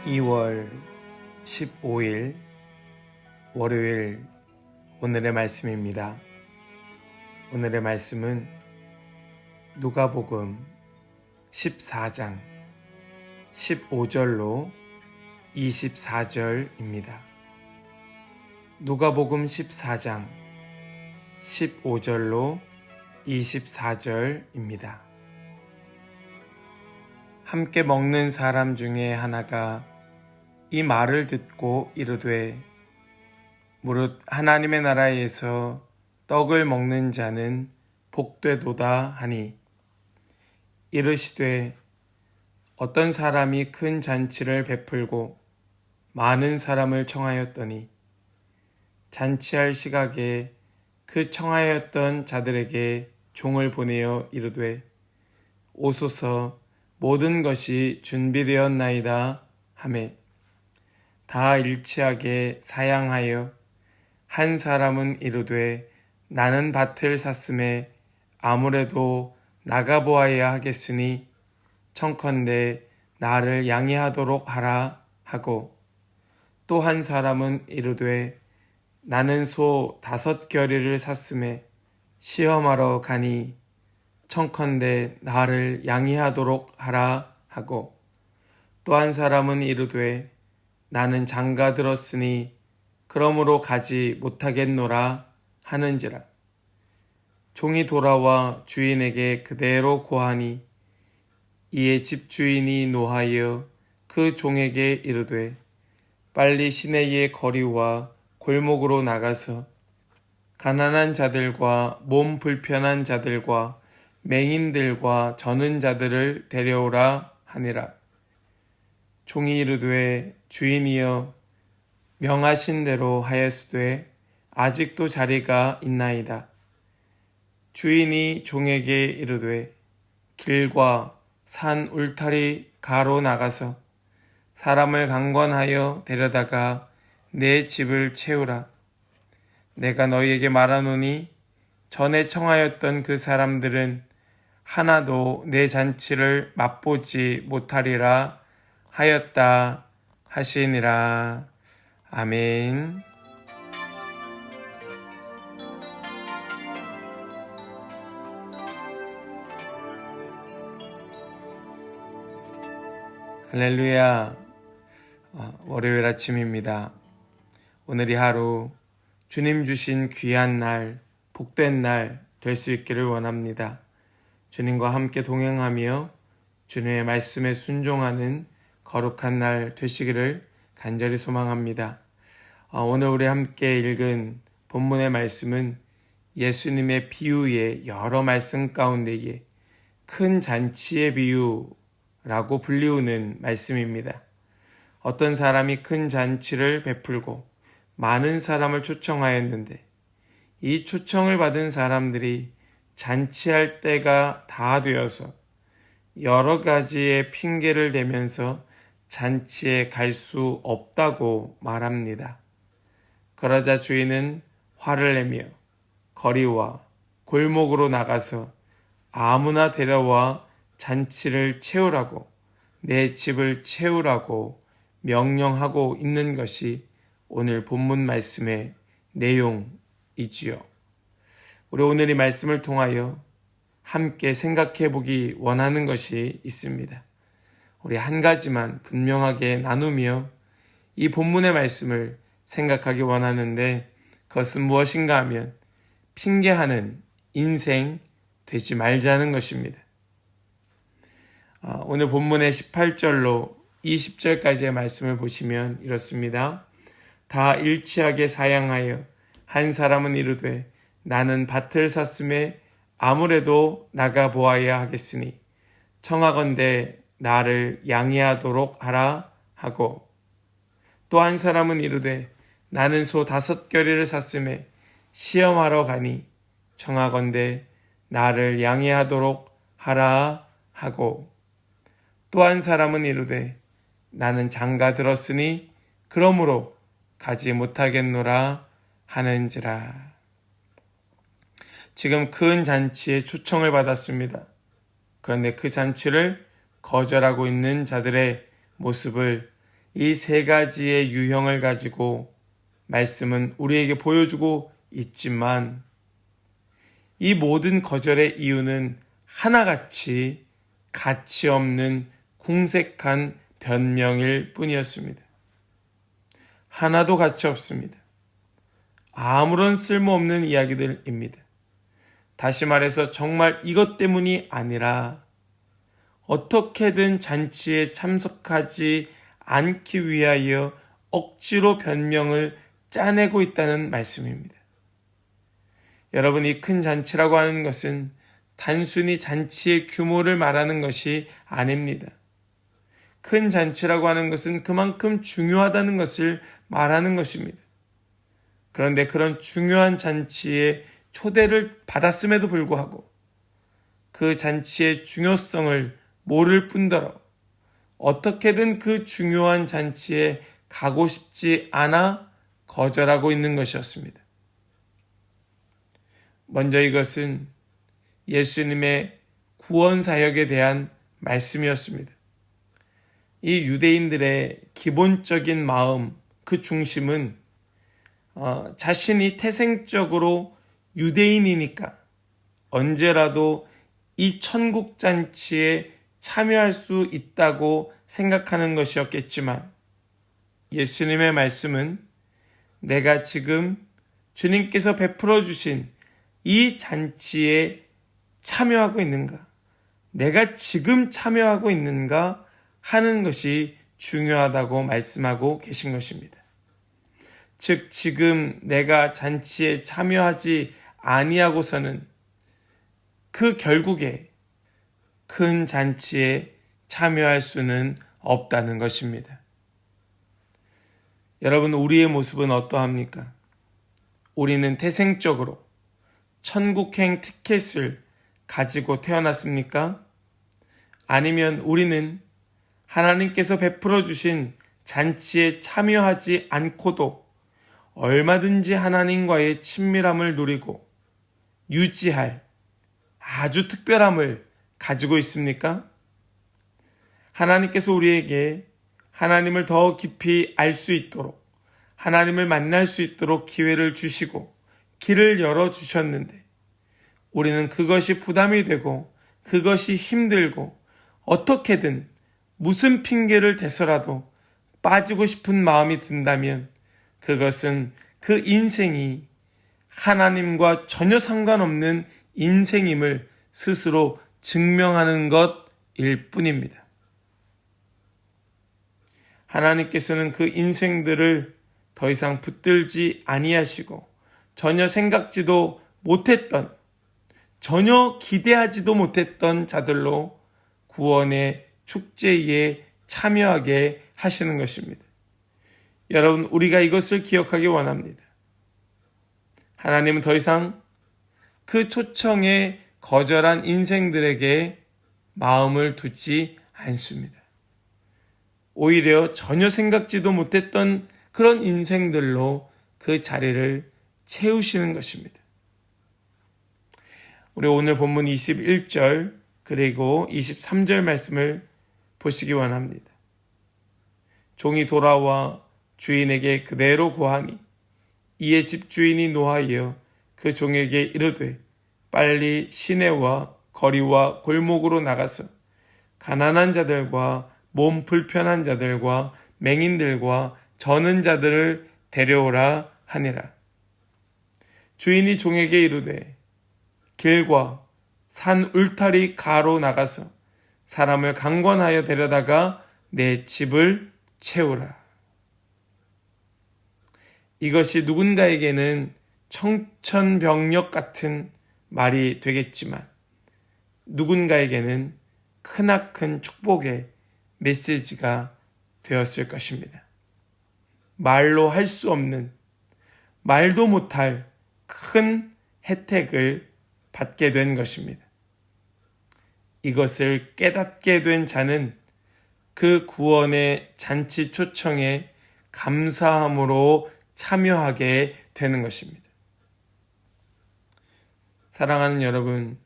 2월 15일 월요일 오늘의 말씀입니다. 오늘의 말씀은 누가복음 14장 15절로 24절입니다. 누가복음 14장 15절로 24절입니다. 함께 먹는 사람 중에 하나가 이 말을 듣고 이르되 무릇 하나님의 나라에서 떡을 먹는 자는 복되도다 하니, 이르시되 어떤 사람이 큰 잔치를 베풀고 많은 사람을 청하였더니 잔치할 시각에 그 청하였던 자들에게 종을 보내어 이르되 오소서 모든 것이 준비되었나이다 하매 다 일치하게 사양하여 한 사람은 이르되 나는 밭을 샀음에 아무래도 나가보아야 하겠으니 청컨대 나를 양해하도록 하라 하고, 또 한 사람은 이르되 나는 소 5겨리를 샀음에 시험하러 가니 청컨대 나를 양해하도록 하라 하고, 또 한 사람은 이르되 나는 장가 들었으니 그러므로 가지 못하겠노라 하는지라. 종이 돌아와 주인에게 그대로 고하니 이에 집주인이 노하여 그 종에게 이르되 빨리 시내의 거리와 골목으로 나가서 가난한 자들과 몸 불편한 자들과 맹인들과 저는 자들을 데려오라 하니라. 종이 이르되 주인이여 명하신 대로 하였으되 아직도 자리가 있나이다. 주인이 종에게 이르되 길과 산 울타리 가로 나가서 사람을 강권하여 데려다가 내 집을 채우라. 내가 너희에게 말하노니 전에 청하였던 그 사람들은 하나도 내 잔치를 맛보지 못하리라 하였다 하시니라. 아멘. 할렐루야. 월요일 아침입니다. 오늘이 하루 주님 주신 귀한 날, 복된 날 될 수 있기를 원합니다. 주님과 함께 동행하며 주님의 말씀에 순종하는 거룩한 날 되시기를 간절히 소망합니다. 오늘 우리 함께 읽은 본문의 말씀은 예수님의 비유의 여러 말씀 가운데에 큰 잔치의 비유라고 불리우는 말씀입니다. 어떤 사람이 큰 잔치를 베풀고 많은 사람을 초청하였는데 이 초청을 받은 사람들이 잔치할 때가 다 되어서 여러 가지의 핑계를 대면서 잔치에 갈 수 없다고 말합니다. 그러자 주인은 화를 내며 거리와 골목으로 나가서 아무나 데려와 잔치를 채우라고, 내 집을 채우라고 명령하고 있는 것이 오늘 본문 말씀의 내용이지요. 우리 오늘 이 말씀을 통하여 함께 생각해 보기 원하는 것이 있습니다. 우리 한 가지만 분명하게 나누며 이 본문의 말씀을 생각하기 원하는데, 그것은 무엇인가 하면 핑계하는 인생 되지 말자는 것입니다. 오늘 본문의 18절로 20절까지의 말씀을 보시면 이렇습니다. 다 일치하게 사양하여 한 사람은 이르되 나는 밭을 샀음에 아무래도 나가보아야 하겠으니 청하건대 나를 양해하도록 하라 하고, 또 한 사람은 이르되 나는 소 5겨리를 샀음에 시험하러 가니 청하건대 나를 양해하도록 하라 하고, 또 한 사람은 이르되 나는 장가 들었으니 그러므로 가지 못하겠노라 하는지라. 지금 큰 잔치에 초청을 받았습니다. 그런데 그 잔치를 거절하고 있는 자들의 모습을 이 세 가지의 유형을 가지고 말씀은 우리에게 보여주고 있지만 이 모든 거절의 이유는 하나같이 가치 없는 궁색한 변명일 뿐이었습니다. 하나도 가치 없습니다. 아무런 쓸모없는 이야기들입니다. 다시 말해서 정말 이것 때문이 아니라 어떻게든 잔치에 참석하지 않기 위하여 억지로 변명을 짜내고 있다는 말씀입니다. 여러분, 이 큰 잔치라고 하는 것은 단순히 잔치의 규모를 말하는 것이 아닙니다. 큰 잔치라고 하는 것은 그만큼 중요하다는 것을 말하는 것입니다. 그런데 그런 중요한 잔치에 초대를 받았음에도 불구하고 그 잔치의 중요성을 모를 뿐더러 어떻게든 그 중요한 잔치에 가고 싶지 않아 거절하고 있는 것이었습니다. 먼저 이것은 예수님의 구원 사역에 대한 말씀이었습니다. 이 유대인들의 기본적인 마음, 그 중심은 자신이 태생적으로 유대인이니까 언제라도 이 천국 잔치에 참여할 수 있다고 생각하는 것이었겠지만 예수님의 말씀은 내가 지금 주님께서 베풀어 주신 이 잔치에 참여하고 있는가? 내가 지금 참여하고 있는가? 하는 것이 중요하다고 말씀하고 계신 것입니다. 즉 지금 내가 잔치에 참여하지 아니하고서는 그 결국에 큰 잔치에 참여할 수는 없다는 것입니다. 여러분, 우리의 모습은 어떠합니까? 우리는 태생적으로 천국행 티켓을 가지고 태어났습니까? 아니면 우리는 하나님께서 베풀어 주신 잔치에 참여하지 않고도 얼마든지 하나님과의 친밀함을 누리고 유지할 아주 특별함을 가지고 있습니까? 하나님께서 우리에게 하나님을 더 깊이 알 수 있도록 하나님을 만날 수 있도록 기회를 주시고 길을 열어주셨는데 우리는 그것이 부담이 되고 그것이 힘들고 어떻게든 무슨 핑계를 대서라도 빠지고 싶은 마음이 든다면 그것은 그 인생이 하나님과 전혀 상관없는 인생임을 스스로 증명하는 것일 뿐입니다. 하나님께서는 그 인생들을 더 이상 붙들지 아니하시고 전혀 생각지도 못했던, 전혀 기대하지도 못했던 자들로 구원의 축제에 참여하게 하시는 것입니다. 여러분, 우리가 이것을 기억하기 원합니다. 하나님은 더 이상 그 초청에 거절한 인생들에게 마음을 두지 않습니다. 오히려 전혀 생각지도 못했던 그런 인생들로 그 자리를 채우시는 것입니다. 우리 오늘 본문 21절 그리고 23절 말씀을 보시기 원합니다. 종이 돌아와 주인에게 그대로 고하니 이에 집주인이 노하여 그 종에게 이르되 빨리 시내와 거리와 골목으로 나가서 가난한 자들과 몸 불편한 자들과 맹인들과 저는 자들을 데려오라 하니라. 주인이 종에게 이르되 길과 산 울타리 가로 나가서 사람을 강권하여 데려다가 내 집을 채우라. 이것이 누군가에게는 청천벽력 같은 말이 되겠지만 누군가에게는 크나큰 축복의 메시지가 되었을 것입니다. 말로 할 수 없는, 말도 못할 큰 혜택을 받게 된 것입니다. 이것을 깨닫게 된 자는 그 구원의 잔치 초청에 감사함으로 참여하게 되는 것입니다. 사랑하는 여러분,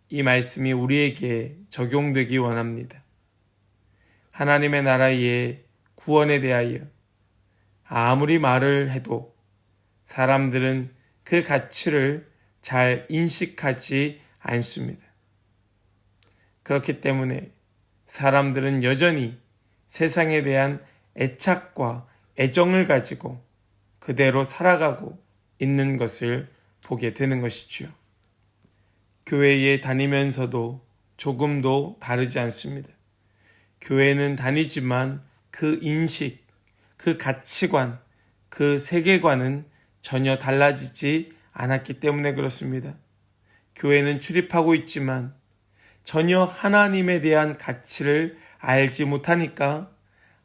이 말씀이 우리에게 적용되기 원합니다. 하나님의 나라에 구원에 대하여 아무리 말을 해도 사람들은 그 가치를 잘 인식하지 않습니다. 그렇기 때문에 사람들은 여전히 세상에 대한 애착과 애정을 가지고 그대로 살아가고 있는 것을 보게 되는 것이지요. 교회에 다니면서도 조금도 다르지 않습니다. 교회는 다니지만 그 인식, 그 가치관, 그 세계관은 전혀 달라지지 않았기 때문에 그렇습니다. 교회는 출입하고 있지만 전혀 하나님에 대한 가치를 알지 못하니까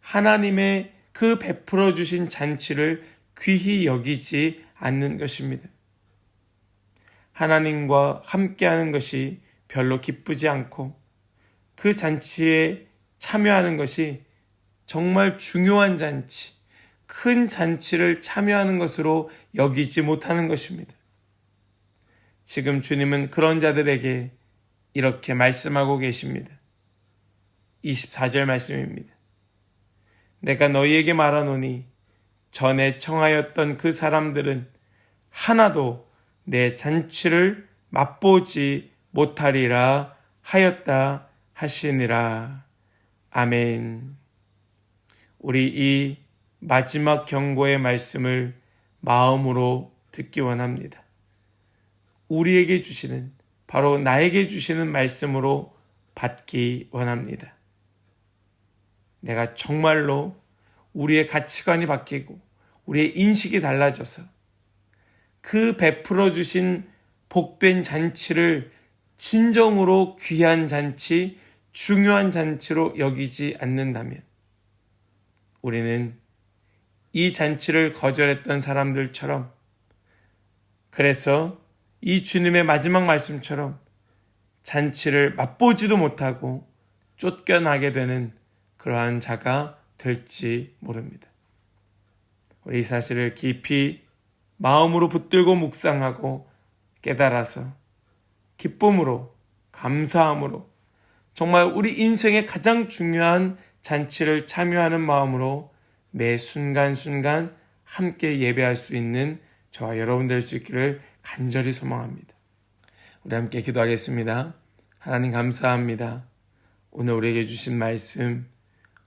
하나님의 그 베풀어 주신 잔치를 귀히 여기지 않는 것입니다. 하나님과 함께하는 것이 별로 기쁘지 않고 그 잔치에 참여하는 것이 정말 중요한 잔치, 큰 잔치를 참여하는 것으로 여기지 못하는 것입니다. 지금 주님은 그런 자들에게 이렇게 말씀하고 계십니다. 24절 말씀입니다. 내가 너희에게 말하노니 전에 청하였던 그 사람들은 하나도 내 잔치를 맛보지 못하리라 하였다 하시니라. 아멘. 우리 이 마지막 경고의 말씀을 마음으로 듣기 원합니다. 우리에게 주시는, 바로 나에게 주시는 말씀으로 받기 원합니다. 내가 정말로 우리의 가치관이 바뀌고 우리의 인식이 달라져서 그 베풀어 주신 복된 잔치를 진정으로 귀한 잔치, 중요한 잔치로 여기지 않는다면 우리는 이 잔치를 거절했던 사람들처럼, 그래서 이 주님의 마지막 말씀처럼 잔치를 맛보지도 못하고 쫓겨나게 되는 그러한 자가 될지 모릅니다. 우리 이 사실을 깊이 마음으로 붙들고 묵상하고 깨달아서 기쁨으로, 감사함으로 정말 우리 인생의 가장 중요한 잔치를 참여하는 마음으로 매 순간순간 함께 예배할 수 있는 저와 여러분 될 수 있기를 간절히 소망합니다. 우리 함께 기도하겠습니다. 하나님 감사합니다. 오늘 우리에게 주신 말씀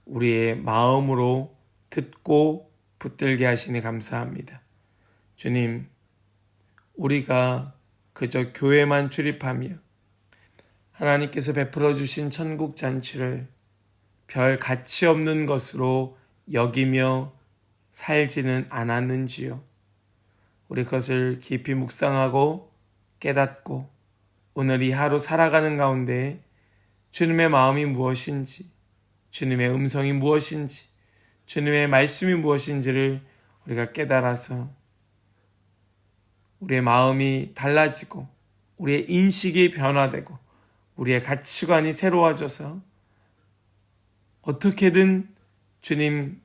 우리의 마음으로 듣고 붙들게 하시니 감사합니다. 주님, 우리가 그저 교회만 출입하며 하나님께서 베풀어 주신 천국 잔치를 별 가치 없는 것으로 여기며 살지는 않았는지요. 우리 그것을 깊이 묵상하고 깨닫고 오늘 이 하루 살아가는 가운데 주님의 마음이 무엇인지, 주님의 음성이 무엇인지, 주님의 말씀이 무엇인지를 우리가 깨달아서 우리의 마음이 달라지고 우리의 인식이 변화되고 우리의 가치관이 새로워져서 어떻게든 주님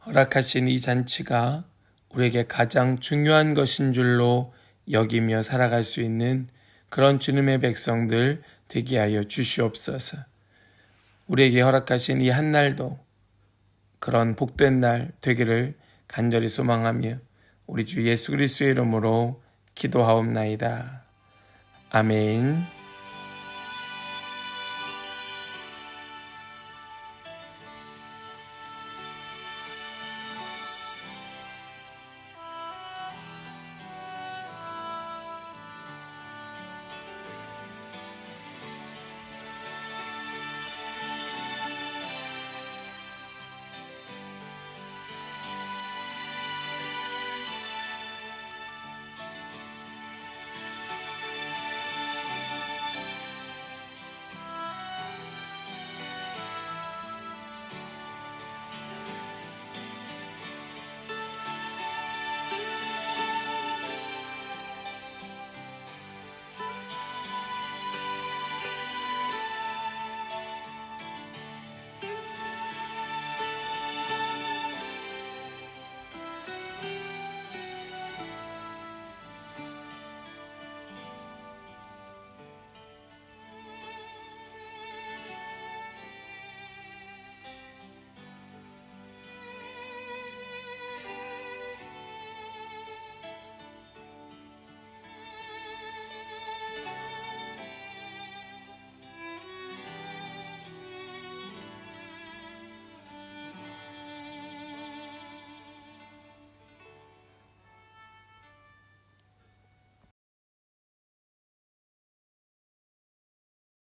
허락하신 이 잔치가 우리에게 가장 중요한 것인 줄로 여기며 살아갈 수 있는 그런 주님의 백성들 되게 하여 주시옵소서. 우리에게 허락하신 이 한 날도 그런 복된 날 되기를 간절히 소망하며 우리 주 예수 그리스도의 이름으로 기도하옵나이다. 아멘.